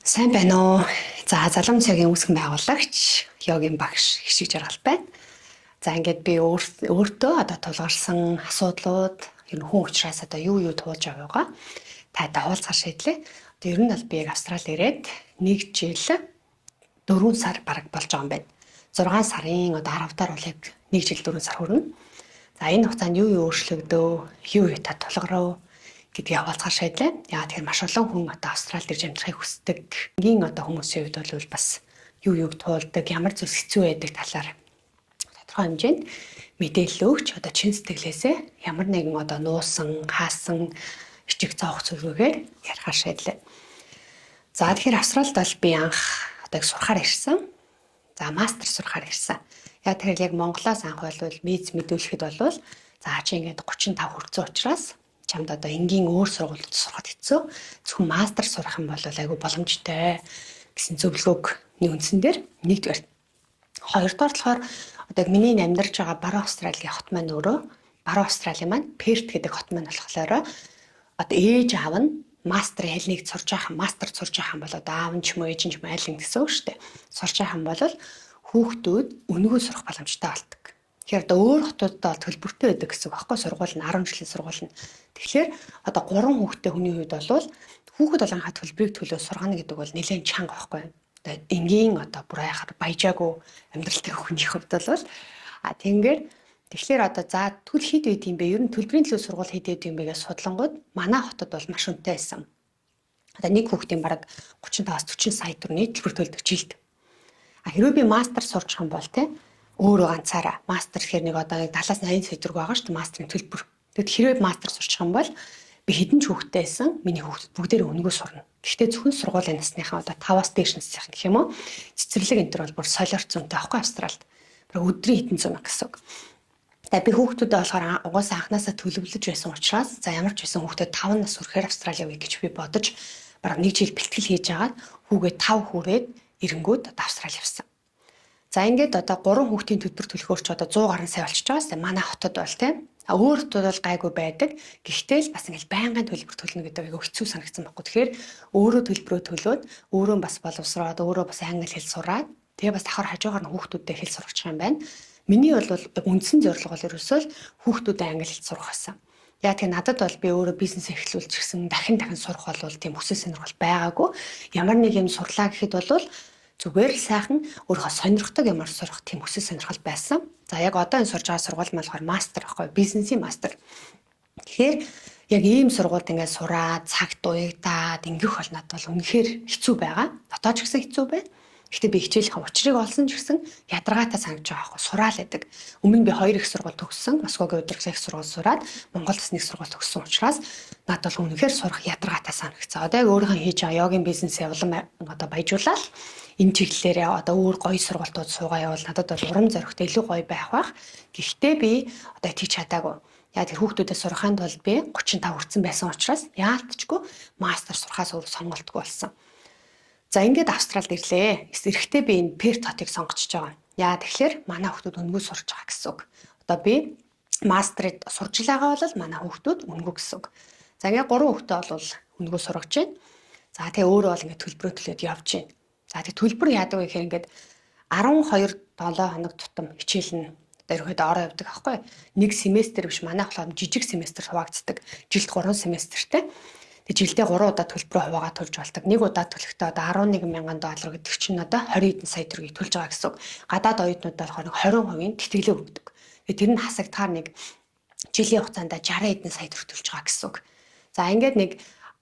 Сайн байна уу? За, залуун цагийн үүсгэн байгуулагч, йогийн багш Хишиг Жаргал байна. За, ингээд би өөртөө одоо тулгарсан асуудлууд, ер нь хүн учраас одоо юу туулж байгаагаа таатай хуваалцах шийдлээ. Одоо ер нь бол би яг Австрали ирээд 1 жил 4 сар бараг болж байгаа юм байна. 6 сарын одоо 10 дахь бол яг 1 жил 4 сар хүрнэ. За, энэ хугацаанд юу өөрчлөгдөө, юу та тулгарав гэдгийг хаваалцахаар шийдлээ. Яагаад тэгэхээр маш олон хүн одоо Австралид ирж амьдрахыг хүсдэг. Энгийн одоо хүмүүсийн хувьд бол бас юу туулдаг, ямар зүйлс хэцүү байдаг талаар тодорхой хэмжээнд мэдээлэл өгч одоо чин сэтгэлээсээ ямар нэгэн одоо нуусан, хаасан, ичиг цаох зүйлүүгээр ярихаар шийдлээ. За тэгэхээр Австралид бол би анх одоо сурахаар ирсэн. За мастер сурахаар ирсэн. Яагаад тэгэхээр яг Монголоос анх бол виз мэдүүлэхэд бол за чи ингээд 35 хүрсэн учраас чамд одоо энгийн өөр сургуулиуд сурахад хэцүү. Зөвхөн мастер сурах юм бол айгүй боломжтой гэсэн зөвлөгөөг үндсэн дээр нэгдүгээр. Хоёрдугаар болохоор одоо миний амьдарч байгаа Баруун Австралийн хот маань өөрөө Баруун Австралийн маань Перт гэдэг хот маань болохоор одоо ээж аав нь мастер аль нэг сурж байгаа мастер сурж байгаа юм бол одоо аав нь ч юм уу ээж нь ч юм аль нэг гэсэн үг шүү дээ. Сурж байгаа юм бол хүүхдүүд өнгөө сурах боломжтой болдог. Тэгэхээр одоо өөр хотуудад бол төлбөртэй байдаг гэсэн үг байхгүй сургууль нь 10 жилийн сургууль нь. Тэгэхээр одоо 3 хүүхэдтэй хүний хувьд бол хүүхэд болгонхаа төлбөрийг төлөө сургана гэдэг бол нэлээд чанга байхгүй. Одоо энгийн одоо бүр яхаар баяжаагүй амьдралтай хүний хувьд бол тэгэхээр тэгэхээр одоо за төл хэд байд юм бэ? Ер нь төлбөрийн төлөө сургууль хэд байд юм бэ гэж судлангууд манай хотод бол маш үнэтэй байсан. Одоо нэг хүүхдийн бараг 35-40 сая төгрөгийн төлбөр төлдөг жилд. Хэрвээ би мастер сурч байгаа юм бол өөрөө ганцаараа мастер гэхээр нэг одоо 70-80 сая төгрөг байгаа шүү дээ мастерын төлбөр. Тэгэд хэрвээ мастер сурчих юм бол би хэдэн ч хүүхэдтэй байсан. Миний хүүхдүүд бүгдээрээ өнгөө сурна. Гэхдээ зөвхөн сургуулийн насныхаа одоо 5-аас дээш насныхан гэх юм уу? Цэцэрлэг энэ төр бол бүр солиорч зүйнтэй авахгүй Австралид. Бараг өдрийн хэдэн зуун гэсэн үг. Тэгээ би хүүхдүүдэд болохоор угаасаа анханасаа төлөвлөж байсан учраас за ямар ч байсан хүүхдэд 5 нас хүрэхээр Австрали явъя гэж би бодож бараг 1 жил бэлтгэл хийж агаад хүүгээ 5 хүрээд эрэнгүүд одоо Австрали явсан. За ингээд одоо 3 хүүхдийн төлбөр төлөхөөр ч одоо 100 гаруй сая болчихж байгаа. Манай хотод бол тийм өөр хотод бол гайгүй байдаг. Гэхдээ л бас ингээд байнгын төлбөр төлнө гэдэг айгүй хэцүү санагдсан байхгүй. Тэгэхээр өөрөө төлбөрөө төлөөд өөрөө бас боловсроод өөрөө бас англи хэл сураад тэгээ бас давхар хажуугаар нь хүүхдүүдэд хэл сургах юм байна. Миний бол үндсэн зорилго бол ерөөсөө хүүхдүүдэд англи хэл сурах байсан. Яа тэгээ надад бол би өөрөө бизнес эхлүүлж гисэн дахин сурах бол тийм хүсэл сонирхол байгаагүй. Ямар нэг юм сурлаа гэхэд бол зүгээр л сайхан өөрөө сонирхдаг юмар сурах тийм хүсэл сонирхол байсан. За яг одоо энэ сурж байгаа сургууль нь болохоор мастер байхгүй бизнесийн мастер. Тэгэхээр яг ийм сургуульд ингээд сураад цагт уягдаад ингэх бол надад бол үнэхээр хэцүү байгаа. Одоо ч гэсэн хэцүү байна. Гэхдээ би хичээлийнхаа учрыг олсон ч гэсэн ядаргаатай санагдаж байгаа байхгүй сураал байдаг. Өмнө нь би 2 их сургууль төгссөн. Москвагийн удирдлагын их сургууль сураад Монголд бас нэг сургууль төгссөн учраас надад бол үнэхээр сурах ядаргаатай санагдсан. Одоо яг өөрийнхөө хийж байгаа йогийн бизнесээ улам одоо баяжуулаад энэ чиглэлээрээ одоо өөр гоё сургалтууд суугаа явал надад бол урам зоригтой илүү гоё байх бах. Гэхдээ би одоо тийч чадаагүй. Яг тэр хүүхдүүдэд сурахын тулд би 35 хүрсэн байсан учраас яалтчгүй мастер сурахаас өөр сонголтгүй болсон. За ингээд Австралид ирлээ. Эрэхтэй би энэ Перт хотыг сонгочихж байгаа. Яа тэгэхээр манай хүүхдүүд өнгөө сурж байгаа гэсэн үг. Одоо би мастерд сурж байгаа бол манай хүүхдүүд өнгөө гэсэн үг. За ингээд 3 хүүхдээ бол өнгөө сургаж байна. За тэгээ өөрөө бол ингээд төлбөрөө төлөөд явж байна. За тэг төлбөр яадаг вэ гэхээр ингээд 12-7 хоног тутам хичээл нь ерөөхдөө ороо явдаг аахгүй. Нэг семестр биш манай болохоор жижиг семестр хуваагддаг. Жилд 3 семестртэй. Тэг жилдээ 3 удаа төлбөрөө хуваагаад төлж болдог. Нэг удаа төлөхдөө одоо 11,000 доллар гэдэг чинь одоо 20 хэдэн сая төгрөгийг төлж байгаа гэсэн үг. Гадаад оюутнуудаар болохоор 20% тэтгэлээ өгдөг. Тэгээ тэр нь хасагдахаар нэг жилийн хугацаанд 60 хэдэн сая төгрөг төлж байгаа гэсэн үг. За ингээд нэг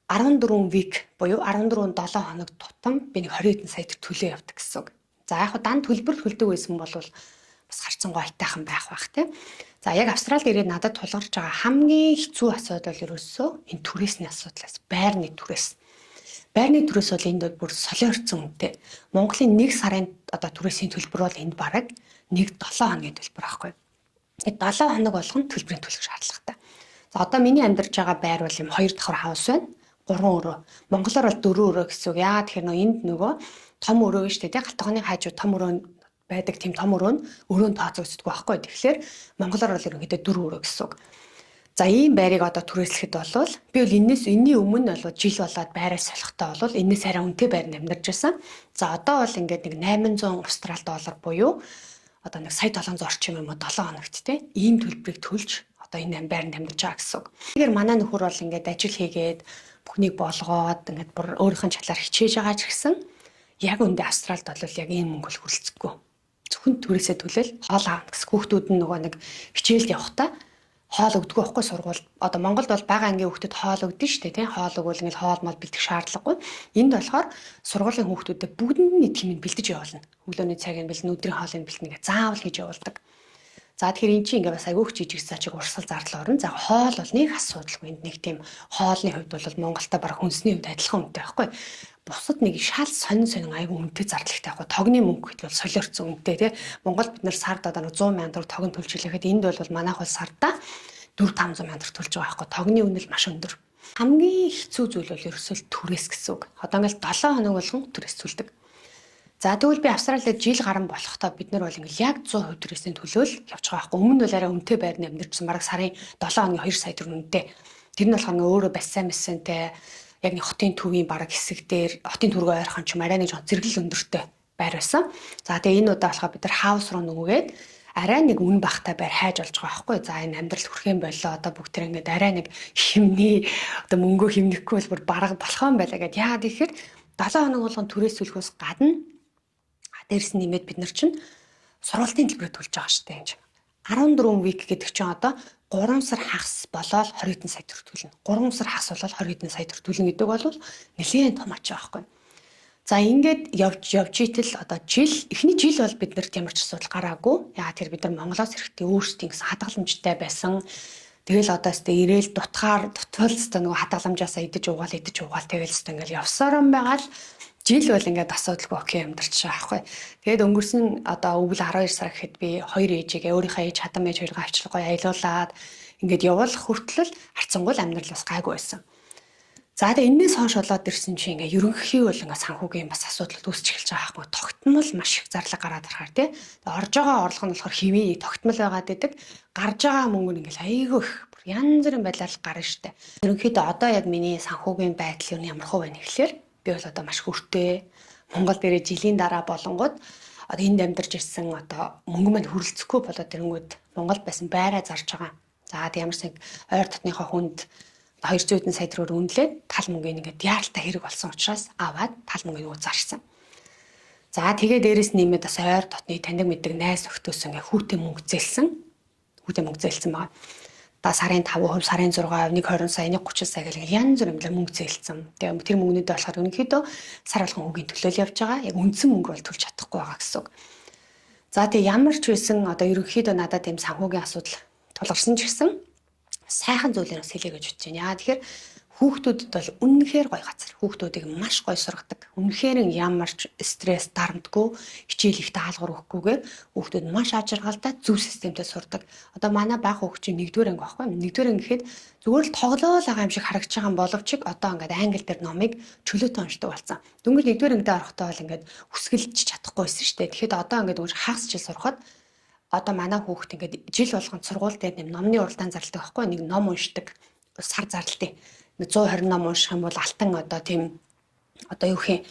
14 week буюу 14-7 хоног тутам би нэг 20 хэдэн сая төлөө явдаг гэсэн үг. За яг дан төлбөр төлдөг байсан бол бас харцсан гойтайхан байх бах тийм. За яг Австралид ирээд надад тулгарч байгаа хамгийн хэцүү асуудал ерөөсөө энэ түрээсний асуудлаас байрны түрээс. Байрны түрээс бол энд бүр солиорцсон үнэтэй. Монголын 1 сарын одоо түрээсийн төлбөр бол энд бараг 1-7 хоногийн төлбөр байхгүй. Тэгээд 7 хоног болгон төлбөрийн төлөх шаардлагатай. За одоо миний амьдарч байгаа байр бол юм 2 давхар хаус байна. 3 өрөө. Монголоор бол 4 өрөө гэсэн үг. Яагаад тэгэхээр энд нөгөө том өрөө шүү дээ. Галтгооны хажуу том өрөө байдаг тийм том өрөө нь тооцогддог байхгүй. Тэгэхээр монголоор бол ерөнхийдөө 4 өрөө гэсэн үг. За ийм байрыг одоо түрээслэхэд болвол би бол энэний өмнө бол жил болоод байраа солихдоо бол энэс арай үнэтэй байранд амьдарч байсан. За одоо бол ингээд нэг 800 австрал доллар буюу одоо нэг сая 700 орчим юм уу 7 хоногт те ийм төлбөрийг төлж одоо энэ байранд амьдарч байгаа гэсэн үг. Тэгэхээр манай нөхөр бол ингээд ажил хийгээд бүхнийг болгоод ингээд бүр өөрийнх нь чадлаар хичээж байгаа ч гэсэн яг үндэ Австралид бол яг ийм мөнгө л хүрэлцэхгүй. Зөвхөн түрээсээ төлөөл хоол аавна гэсэн хүүхдүүд нь нөгөө нэг хичээлд явахдаа хоол өгдөггүй байхгүй сургууль. Одоо Монголд бол бага ангийн хүүхдэд хоол өгдөн шүү дээ, тийм хоол өгвөл ингээл хоол мал бэлдэх шаардлагагүй. Энд болохоор сургуулийн хүүхдүүдэд бүгдэнд нь тийм бэлдэж явуулна. Өглөөний цагийг бэлдэн, өдрийн хоолыг бэлдэнэ гэж заавал хийж явуулдаг. За тэгэхээр эн чинь ингээ бас айгүйх жижиг сачиг урсгал зардал орно. За хоол бол нэг асуудалгүй. Энд нэг тийм хоолны хувьд бол Монголтой бараг хүнсний хувьд адилхан үнэтэй байхгүй. Бусад нэг шал сонин айгүй үнэтэй зарлагтай байхгүй. Тогны мөнгө хэд бол солиорцсон үнэтэй тий. Монголд бид нар сард одоо 100 сая төгрөг тогн төлж хэлэхэд энд бол манайх бол сардаа 4-500 сая төгрөг төлж байгаа байхгүй. Тогны үнэл маш өндөр. Хамгийн хэцүү зүйл бол ерөөсөө түрээс гэсэн үг. Одоо ингээл 7 хоног болгон түрээс төлдөг. За тэгвэл би Австралид жил гарan болохтой бид нар бол ингээл яг 100% түрээсийн төлөөл явж байгаа байхгүй. Өмнө нь бол арай үнэтэй байрны амьдэрчсэн бараг сарын 7 хоногийн 2 сая төгрөг үнэтэй. Тэр нь болохоор өөрөө бассан мэсэнтэй яг нэг хотын төвийн бараг хэсэг дээр хотын түргөө ойрхон ч юм арай нэг жоо зэрэгэл өндөртэй байр байсан. За тэгээ энэ удаа болохоор бид нар хаус руу нүгээд арай нэг үн бахтай байр хайж олж байгаа байхгүй. За энэ амьдрал хүрх юм болоо одоо бүгд тэр ингээд арай нэг химний одоо мөнгөө химнэхгүй бол бүр бараг болох юм байлаа гэд. Яагаад гэхээр 7 хоног болгон түрээс төлөхөөс гадна дээрс нэмээд бид нар чинь сургалтын төлбөрөд төлж байгаа шүү дээ. 14 week гэдэг чинь одоо 3 сар хагас болоод 20 хэдэн сая төгрөг төлнө. 3 сар хагас болоод 20 хэдэн сая төгрөг төлнө гэдэг бол нэлээд том ачаа байхгүй. За ингээд явж итэл одоо эхний жил бол бид нарт ямар ч асуудал гараагүй. Яагаад тэр бид нар Монголоос ирэхдээ өөрсдийн гэсэн хадгаламжтай байсан. Тэгэл одоо өстэй ирээл дутвал өстэй нөгөө хадгаламжаасаа идэж уугаал тэгэл өстэй ингээл явсаар юм байгаа л жил бол ингээд асуудалгүй окей амьдарч байгаа байхгүй. Тэгээд өнгөрсөн одоо өвөл 12 сар гэхэд би хоёр ээжигээ өөрийнхөө ээж хадам ээж хоёроо авчлахгүй аялуулад ингээд явуулах хүртэл харцангуй амьдрал бас гайгүй байсан. За тэгээд энэс хойш болоод ирсэн чинь ингээд ерөнхий бол ингээд санхүүгийн бас асуудал үүсч эхэлж байгаа байхгүй. Тогтмол маш их зарлаг гараад ирхаар тий. Орж байгаа орлого нь болохоор хэвээ тогтмол байгаад идэг. Гарж байгаа мөнгө нь ингээд айгүй их янз бүрийн байдлаар гарна штэ. Ерөнхийдөө одоо яг миний санхүүгийн байдал нь ямар хувь байна гэхэлэр би бол одоо маш хүртэй Монгол дээрээ жилийн дараа болонгууд одоо энд амьдарч ирсэн одоо мөнгө мань хүрэлцэхгүй болоод ирэнгүүт Монголд байсан байраа зарж байгаа. За тэг ямар нэг ойр дотныхоо хүнд 200 сая төгрөгөөр үнэлээд тал мөнгөний ингээд яаралтай хэрэг болсон учраас аваад тал мөнгөний зарсан. За тэгээ дээрэс нэмээд бас ойр дотны таньдаг мэддэг найз охтоос ингээд хүүтэй мөнгө зээлсэн байгаа. Сарын 5%, сарын 6%, 120 сая, 130 сая гэх янз бүр мөнгө зээлсэн. Тэгээ тэр мөнгнүүдээ болохоор ерөнхийдөө сар болгон хүүгийн төлөөл явж байгаа. Яг үндсэн мөнгө бол төлж чадахгүй байгаа гэсэн үг. За тэгээ ямар ч байсан одоо ерөнхийдөө надад ийм санхүүгийн асуудал тулгарсан ч гэсэн сайхан зүйлээрээ хэлье гэж бодож байна. Яа тэгэхээр хүүхдүүдэд бол үнэнхээр гоё газар. Хүүхдүүдийг маш гоё сургадаг. Үнэнхээр ямар ч стресс дарамтгүй, хичээл их даалгавар өгөхгүйгээр хүүхдүүд маш ажиргалтай зөв системтэй сурдаг. Одоо манай бага хүүхд чинь 1-р анги байхгүй. 1-р анги гэхэд зүгээр л тоглоол байгаа юм шиг харагдаж байгаа боловч одоо ингээд англи дээр номыг чөлөөтэй уншдаг болсон. Дөнгөж 1-р ангидаа орохдоо бол ингээд хүсгэлж чадахгүйсэн шүү дээ. Тэгэхэд одоо ингээд өөр хагас жил сурахад одоо манай хүүхд ингээд жил болгонд сургууль дээр нэм номны уралдаан зарладаг байхгүй. Нэг ном уншдаг. Сар зарлалтай. 120 ном унших юм бол алтан одоо тийм одоо юу гэх юм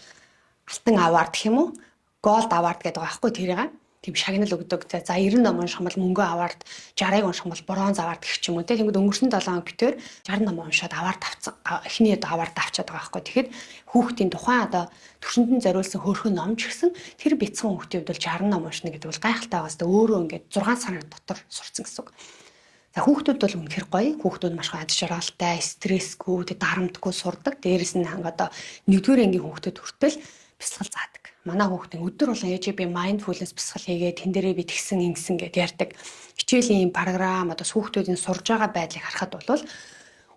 алтан авард гэх юм уу голд авард гэдэг байгаа байхгүй тэрийг тийм шагнал өгдөг. За 90 ном унших юм бол мөнгө авард 60-ыг унших юм бол бронз авард гэх юм уу те. Тэгмэд өнгөрсөн 7 хоног битээр 60 ном уншаад авард авцсан. Эхний авард авчаад байгаа байхгүй. Тэгэхэд хүүхдийн тухайн одоо төвшөнд зориулсан хөөрхөн ном ч гэсэн тэр бяцхан хүүхдийн хувьд бол 60 ном уншина гэдэг бол гайхалтай байгаас та өөрөө ингээд 6 сарын дотор сурцсан гэсэн үг. За хүүхдүүд бол үнэхэр гоё. Хүүхдүүд маш гоё ад жаргалтай, стрессгүй, дарамтгүй сурдаг. Дээрээс нь одоо 1-р ангийн хүүхдүүд хүртэл бясалгал заадаг. Манай хүүхдийн өдөр болгон ээж би mindfulness бясалгал хийгээд тэн дээрээ би тэгсэн ингэсэн гэд ярьдаг. Хичээлийн програм одоо хүүхдүүдийн сурж байгаа байдлыг харахад бол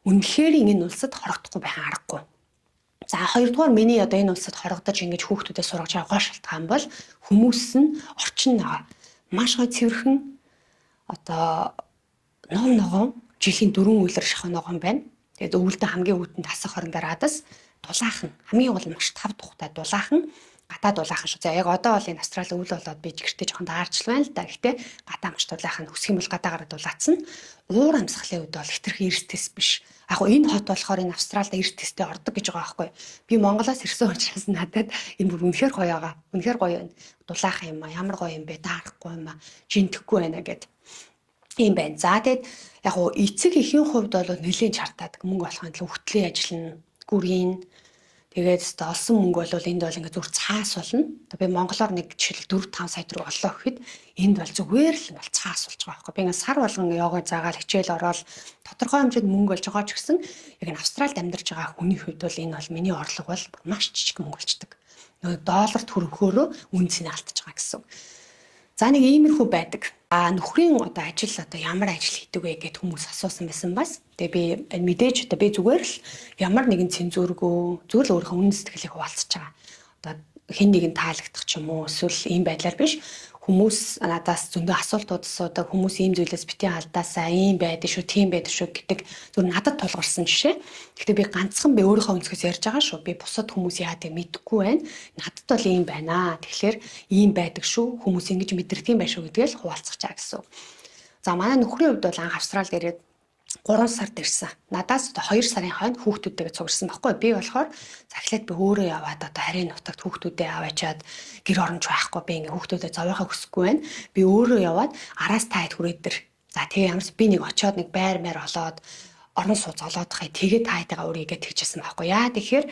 үнэхээр энэ улсад хорогдохгүй байхын аргагүй. За хоёрдугаар миний одоо энэ улсад хорогдож ингэж хүүхдүүдэд сургаж байгаа гол шалтгаан бол хүмүүс нь орчин маш гоё цэвэрхэн одоо ногоон жилийн 4 үйлэр шахах ногоон байна. Тэгээд өвөлдөө хамгийн үүдэн тасах хорон гараадас дулаахан хамгийн гол маш тав тухтай дулаахан гадаад улаахан шүү. За яг одоо бол энэ Австрали үл болоод би гэртээ жоохон даарчлаа байна л да. Гэхдээ гадаа маш дулаахан өсөх юм бол гадаагаар дулаацсан. Уур амьсгалын үед бол хитрхи эрсдэс биш. Яг гоо энэ хот болохоор энэ Австралид эрсдэстэй ордог гэж байгаа байхгүй. Би Монголоос ирсэн учраас надад энэ бүр үнэхээр гоё байгаа. Үнэхээр гоё байна. Дулаахан юм а, ямар гоё юм бэ? Даарахгүй юм а, жинтэхгүй байна гэд. Ийм байна. За тэгээд яг гоо эцэг эхийн хувьд бол нэлээд чартаадаг. Мөнгө болохын тулд хөвтлийн ажиллана, гүрийн. Тэгээд олсон мөнгө бол энд бол ингээд зүр цаас болно. Одоо би монголоор нэг жишээл 4-5 сая төгрөг оллоо гэхэд энд бол зүгээр л ингээд цаас болж байгаа байхгүй. Би ингээд сар болгон яваа заагаал хичээл ороод тодорхой хэмжээнд мөнгө болж байгаа ч гэсэн яг энэ Австралид амьдарч байгаа хүний хувьд бол энэ бол миний орлого бол маш жижиг мөнгө болчдөг. Нөгөө долларт хөрөхөөрөө үнцнийг алдчихж байгаа гэсэн. За нэг иймэрхүү байдаг. Нөхрийн одоо ажил одоо ямар ажил хийдэг вэ гэд хүмүүс асуусан байсан бас. Тэгээ би мэдээж одоо би зүгээр л ямар нэгэн цензургүй зүгээр л өөрийнхөө үнэн сэтгэлийг хуваалцаж байгаа. Одоо хэн нэгэн таалагдах ч юм уу эсвэл ийм байдлаар биш. Хүмүүс надаас зөндөө асуултууд асуудаг, хүмүүс ийм зүйлээс битгий алдаасаа ийм байдаг шүү, тийм байдаг шүү гэдэг зөв надад тулгарсан жишээ. Гэхдээ би ганцхан би өөрийнхөө өнцгөөс ярьж байгаа шүү. Би бусад хүмүүс яадаг мэдэхгүй байна. Надад бол ийм байна. Тэгэхээр ийм байдаг шүү. Хүмүүс ингэж мэдэрдэг юм байна шүү гэдгээл хуваалцах чаа гэсэн. За манай нөхрийн хувьд бол анх Австралид ирээд 3 сард ирсэн. Надаас 2 сарын хойно хүүхдүүдтэйгээ цугарсан байхгүй. Би болохоор захлаад би өөрөө яваад одоо харийн нутагт хүүхдүүдээ аваачаад гэр оронч байхгүй. Би ингээ хүүхдүүдэд зовоохоо хүсэхгүй байна. Би өөрөө яваад араас таад хүрээд дэр. За тэгээ ямарс би нэг очиод нэг байр мэр олоод орон сууц олоод хай тэгээ таайтайгаа өөрийгөө тэгчихсэн байхгүй. Яа тэгэхээр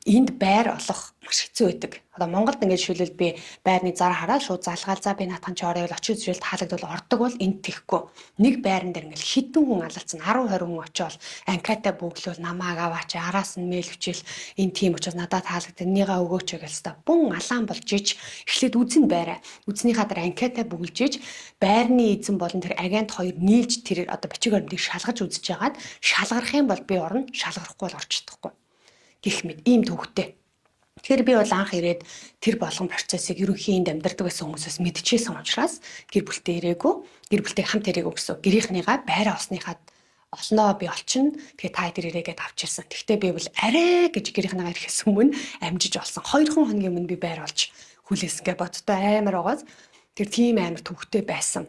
энд байр олох маш хэцүү байдаг. Одоо Монголд ингээд шилэл би байрны зар хараад шууд залгаал за би наатхан ч орё гэж очиж зүйл таалагдвал ордог бол энд тэхгүй. Нэг байран дээр ингээд хитэн хүн алалцсан 10-20 хүн очиод анкетаа бүглүүл намааг аваач араас нь мэйл хүчил энэ тийм учраас надад таалагдсан энийгээ өгөөч гэж та бун алаан болж иж эхлээд үзэн байраа. Үзнийхээ дараа анкетаа бүглж иж байрны эзэн болон тэр агент хоёр нийлж тэр одоо бичиг баримтыг шалгаж үзэж яагаад шалгарах юм бол би орно шалгарахгүй бол орч чадахгүй. Гэх мэт ийм төвхтэй. Тэгэхээр би бол анх ирээд тэр болгон процессыг ерөнхийн энд амьдардаг байсан хүмүүсээс мэдчихсэн учраас гэр бүлтэй ирээгүй, гэр бүлтэй хамт ирээгүй гэсэн. Гэрийнхнийгаа байраа олсныхаа олноо би олчихно. Тэгээ та хэд ирээгээд авчирсан. Тэгтээ би бол арай гэж гэрийнхнийгаа ирэхээс өмнө амжиж олсон. 2 хоногийн өмнө би байр олж хүлээсгээ бодтой амар байгааз тэр тийм амар төвхтэй байсан.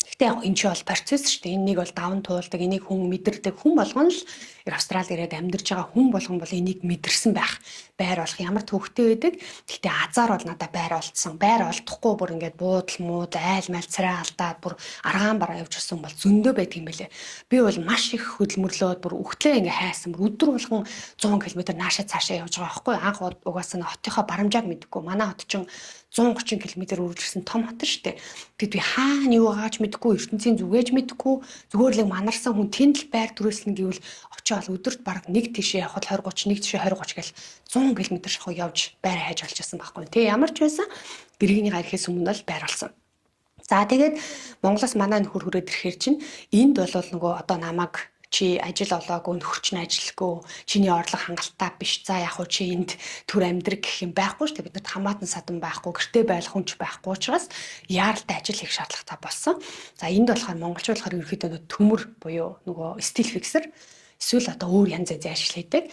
Гэтэ яг энэ ч бол процесс шүү дээ. Энийг бол даван туулдаг, энийг хүн мэдэрдэг. Хүн болгоно л Австрали ирээд амьдарч байгаа хүн болгон бол энийг мэдэрсэн байх. Байр олох ямар төвхтэй байдаг. Гэтэ азар бол надад байр олдсон. Байр олдохгүй бүр ингээд буудал мууд, айл майл царай алдаад бүр аргаан бараа явж гисэн бол зөндөө байдаг юм байлээ. Би бол маш их хөдөлмөрлөөд бүр үхтлээ ингээд хайсан. Бүр өдөр болгон 100 км наашаа цаашаа явж байгаа байхгүй. Анх угаасаа хотынхоо барамжааг мэдгүй. Манай хот чинь 130 км үргэлжлсэн том хот шүү дээ. Тэгэд би хаана юу байгаач мэдэхгүй, ертөнцийн зүгээж мэдэхгүй, зүгээр л манарсан хүн тэнд л байр түрээслэн гэвэл очиод өдөрт бараг нэг тишээ явхад 20 30, нэг тишээ 20 30 гэл 100 км шахуу явж байр хайж олчихсан байхгүй. Тэ ямар ч байсан гэргийн гарахээс өмнө бол байр олсон. За тэгээд Монголоос манай нөхөр хүрээд ирэхээр чинь энд бол нөгөө одоо намайг чи ажил олоогүй нөхөрч нь ажилгүй чиний орлого хангалттай биш за яг хуу чи энд төр амьдрэг гэх юм байхгүй шүү дээ биднэрт хамаатан садан байхгүй гэртээ байх хүнч байхгүй учраас яаралтай ажил хийх шаардлагатай болсон. За энд болохоор монголчуудаар ерөөхдөө төмөр буюу нөгөө стил фиксер эсвэл одоо өөр янз янзын ажил хийдэг.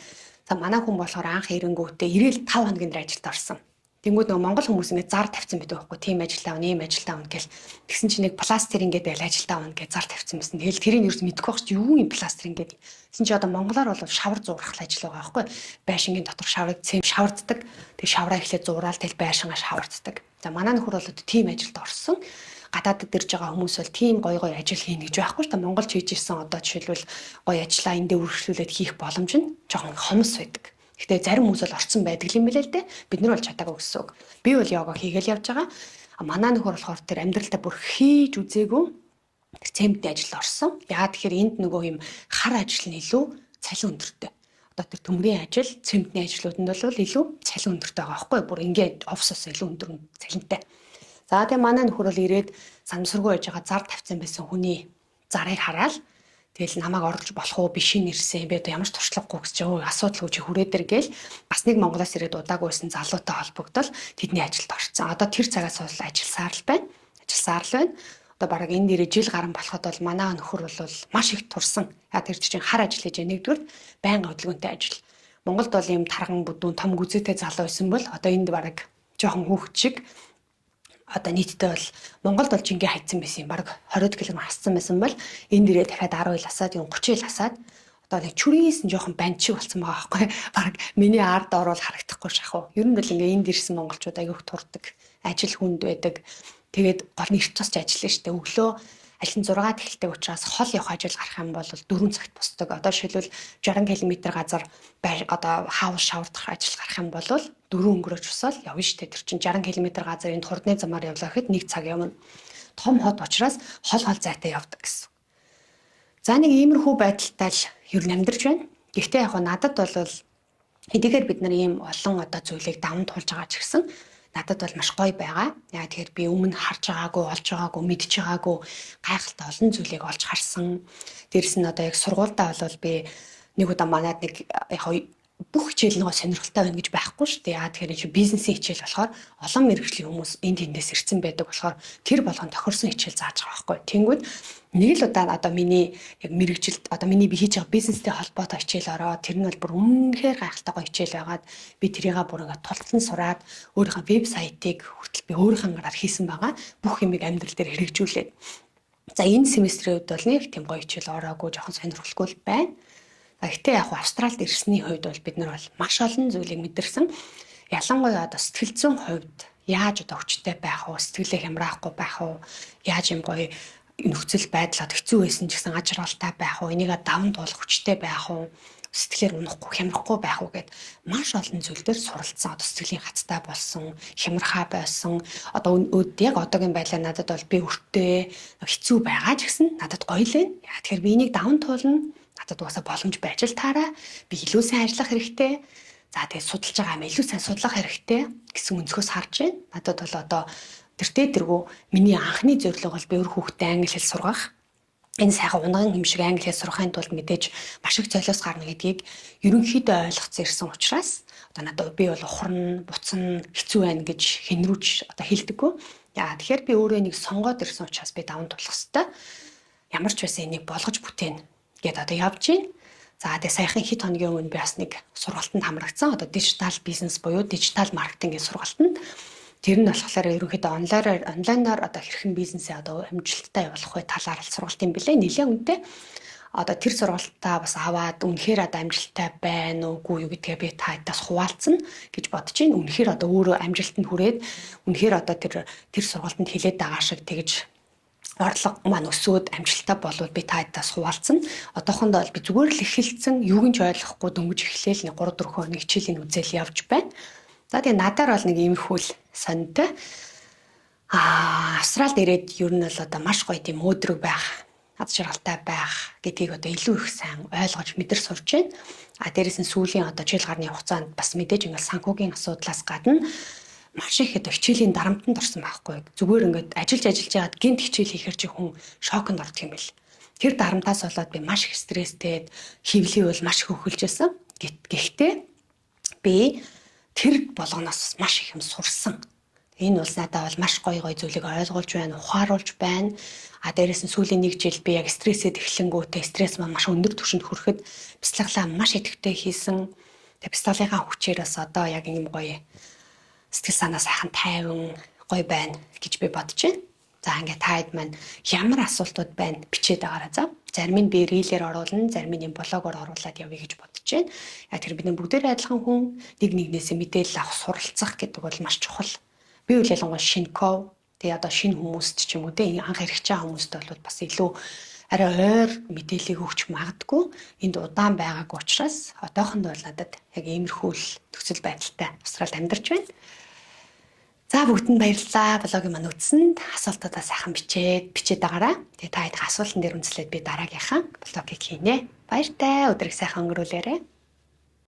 За манай хүн болохоор анх ирэнгүүтээ 95 хоногийн дээр ажилд орсон. Тэнгүүд нөгөө монгол хүмүүс ингэ зар тавьсан байдаг байхгүй тийм ажилтаа авна, ийм ажилтаа авна гэл. Тэгсэн чинь нэг пластер ингээд байл ажилтаа авна гэж зар тавьсан байсан. Тэгэл тэрийг ерөөс мэдэхгүй байх чи юу юм пластер ингээд. Тэгсэн чи одоо монголоор бол шавар зуурах ажил байгаа байхгүй. Байшингийн дотор шаврыг цэм шаварддаг. Тэг шавраа эхлээд зуураад тэл байшингаа шаварддаг. За манай нөхөр бол тийм ажилд орсон. Гадаадд ирж байгаа хүмүүс бол тийм гой ажил хийнэ гэж байхгүй шүү дээ. Монголч хийж ирсэн одоо жишээлбэл гой ажиллаа эндээ үргэлжлүүлээд хийх боломж нь жоохон хомс байдаг. Гэхдээ зарим хүмүүс бол орцсон байдаг юм билээ л дээ. Бид нар бол чадаагүй гэсэн үг. Би бол йога хийгээл явж байгаа. Манай нөхөр болохоор тэр амьдралтаа бүр хийж үзээгүй тэр цементний ажилд орсон. Яагаад тэгэхээр энд нөгөө юм хар ажил нь илүү цалин өндөртэй. Одоо тэр төмрийн ажил, цементний ажлууд нь бол илүү цалин өндөртэй байгаа байхгүй юу? Бүр ингээд офсоос илүү өндөр цалинтай. За тэгээ манай нөхөр бол ирээд санамсаргүй байж байгаа зар тавьсан байсан хүний зарыг хараад тэгэл намайг орлож болох уу биш нэрсэн би одоо ямар ч туршлагагүй гэж асуудал гэж хүрээ дээр гээл бас нэг Монголоос ирээд удаагүйсэн залуутай холбогдол тэдний ажилд орсон. Одоо тэр цагаас бол ажилласаар л байна. Одоо бараг энд ирээ жил гарan болоход бол манай нөхөр бол маш их турсан. Яа тэр чинь хар ажил хийж нэгдүгээр байнга хөдөлгөөнтэй ажил. Монголд бол ийм тарган бүдүүн том гүзээтэй залуу байсан бол одоо энд бараг жоохон хүүхэд шиг одоо нийтдээ бол Монголд бол жингээ хайцсан байсан юм. Бараг 20 кг хассан байсан бол энэ дээрээ дахиад 10 ил хасаад, 30 ил хасаад одоо нэг чүрээс нь жоохон банд шиг болсон байгаа байхгүй. Бараг миний ард орвол харагдахгүй шахав. Ер нь бол ингээ энд ирсэн монголчууд аяг их турдаг, ажил хүнд байдаг. Тэгээд гол нь эрт тусч ажиллана штэ. Өглөө ажил нь 6-д эхэлдэг учраас хол явах ажил гарах юм бол 4 цагт босдог. Одоо жишээлбэл 60 км газар одоо хаус шавардах ажил гарах юм бол 4 өнгөрөөж усаал явна штэ. Тэр чинь 60 км газар энд хурдны замаар явлаа гэхэд 1 цаг явна. Том хот учраас хол зайтай явдаг гэсэн. За нэг иймэрхүү байдалтай л ер нь амьдарч байна. Гэхдээ яг надад бол хэдийгээр бид нар ийм олон одоо зүйлийг даван туулж байгаа ч гэсэн надад бол маш гоё байгаа. Яа тэгэхээр би өмнө харж байгаагүй, олж байгаагүй, мэдж байгаагүй гайхалтай олон зүйлийг олж харсан. Дээрэс нь одоо яг сургуультай бол би нэг удаа манайд нэг яг бүх хичээл нэг сонирхолтой байна гэж байхгүй шүү дээ. Яа тэгэхээр бизнесийн хичээл болохоор олон мэргэжлийн хүмүүс энд тэндээс ирсэн байдаг болохоор тэр болгон тохирсон хичээл зааж байгаа байхгүй. Тэнгүүд нэг л удаа одоо миний яг мэргэжилд одоо миний би хийж байгаа бизнестэй холбоотой хичээл ороод тэр нь бол бүр үнэхээр гайхалтай гоё хичээл байгаад би тэрийг бүр ингээд тулталсан сураад өөрийнхөө вебсайтыг хүртэл би өөрийнхөө гараар хийсэн байгаа. Бүх юмыг амьдрал дээр хэрэгжүүлээд. За энэ семестрийн үед бол нэг тийм гоё хичээл ороогүй жоохон сонирхолтой байна. Гэхдээ яг Австралид ирсний хувьд бол бид нар бол маш олон зүйлийг мэдэрсэн. Ялангуяа одоо сэтгэл зүйн хувьд яаж одоо хүчтэй байх вэ? Сэтгэлээ хямраахгүй байх вэ? Яаж юм гоё нөхцөл байдлаад хэцүү байсан ч гэсэн ажралтай байх вэ? Энийг даван туулах хүчтэй байх вэ? Сэтгэлээр унахгүй, хямрахгүй байх уу гэд маш олон зүйлээр суралцсан. Одоо сэтгэлийн хацтай болсон, хямрхаа байсан. Одоо яг одоогийн байдлаар надад бол би өртөө хэцүү байгаа ч гэсэн надад гоё л байна. Яа тэгэхээр би энийг даван туулна. Надад угаасаа боломж байж л таараа. Би илүү сайн ажиллах хэрэгтэй. За тэгээд судалж байгаа юм илүү сайн судлах хэрэгтэй гэсэн өнцгөөс харж байна. Надад бол одоо тэртээ миний анхны зорилго бол би өөр хүүхдэд англи хэл сургах. Энэ сайхан унган юм шиг англи хэл сурахын тулд мэдээж маш их золиос гарна гэдгийг ерөнхийдөө ойлгоцсон ирсэн учраас одоо надад би бол ухарна, буцна, хэцүү байна гэж хэнрүүж одоо хэлдэггүй. Яа тэгэхээр би өөрөө нэг сонгоод ирсэн учраас би даван тулах хэвээр. Ямар ч байсан энийг болгож бүтээн гэд одоо явж байна. За тэгээ саяхан хэд хоногийн өмнө би бас нэг сургалтанд хамрагдсан. Одоо дижитал бизнес буюу дижитал маркетингийн сургалтанд. Тэр нь болохоор ерөнхийдөө онлайнаар одоо хэрхэн бизнесээ одоо амжилттай явуулах вэ талаар сургалт юм билээ. Нэлээд үнэтэй. Одоо тэр сургалтаа бас аваад үнэхээр одоо амжилттай байна уугүй юу гэдгээ би таадаас хуваалцсан гэж бодож байна. Үнэхээр одоо өөрөө амжилтанд хүрээд үнэхээр одоо тэр сургалтанд хилээд байгаа шиг тэгж орлого маань өсөөд амжилттай болвол би таадаас хуваалцсан. Одоохондоо би зүгээр л эхэлсэн, юуг нь ч ойлгохгүй дөнгөж эхлээл нэг 3-4 хоног хичээлийн үзэл явж байна. За тэгээ надаар бол нэг иймэрхүү л сонтой. Австралид ирээд ер нь бол одоо маш гоё тийм өөдрөг байх, аз жаргалтай байх гэдгийг одоо илүү их сайн ойлгож мэдэр сурч байна. Дээрээс нь сүүлийн одоо жил гарны хугацаанд бас мэдээж ингээл санхүүгийн асуудлаас гадна маш их одоо хичээлийн дарамтанд орсон байхгүй. Зүгээр ингээд ажиллаж яагаад гинт хичээл хийхэр чи хүн шоконд ордог юм бэл. Тэр дарамтаас болоод би маш их стресстэй, хөвлий бол маш их хөвлөжсэн. Гэхдээ би тэр болгоноос маш их юм сурсан. Энэ бол надад бол маш гоё зүйлийг ойлгуулж байна, ухааруулж байна. Дээрээс нь сүүлийн 1 жил би яг стрессэд эхлэнгүүтээ стресс маань маш өндөр түвшинд хүрэхэд бяцлаглаа маш идэвхтэй хийсэн. Тэгээ бяцлаглынхаа хүчээрээс одоо яг юм гоё сэтгэл санаа сайхан тайван гоё байна гэж би бодож байна. За ингээд таад маань ямар асуултууд байна бичээд байгаарай за. Зарим нь би рилээр оруулна, зарим нь блогоор оруулаад явъя гэж бодож байна. Яг тэр бид бүгдээрээ адилхан хүн нэг нэгнээсээ мэдээлэл авах, суралцах гэдэг бол маш чухал. Би үл ялангуяа шинэ ков, тэгээ одоо шинэ хүмүүст ч юм уу те анх ирэх чаа хүмүүст бол бас илүү арай ойр мэдээллийг өгч магадгүй. Энд удаан байгаагүй учраас одоохондоо бол надад яг иймэрхүү нөхцөл байдалтай Австралид амьдарч байна. За бүгдэнд баярлалаа. Блогийн маань үтсэнд асуултуудаа сайхан бичээд байгаарай. Тэгээ та хэд асуултан дээр үндэслээд би дараагийнхаа блогийг хийнэ. Баяртай. Өдрийг сайхан өнгөрүүлээрэй.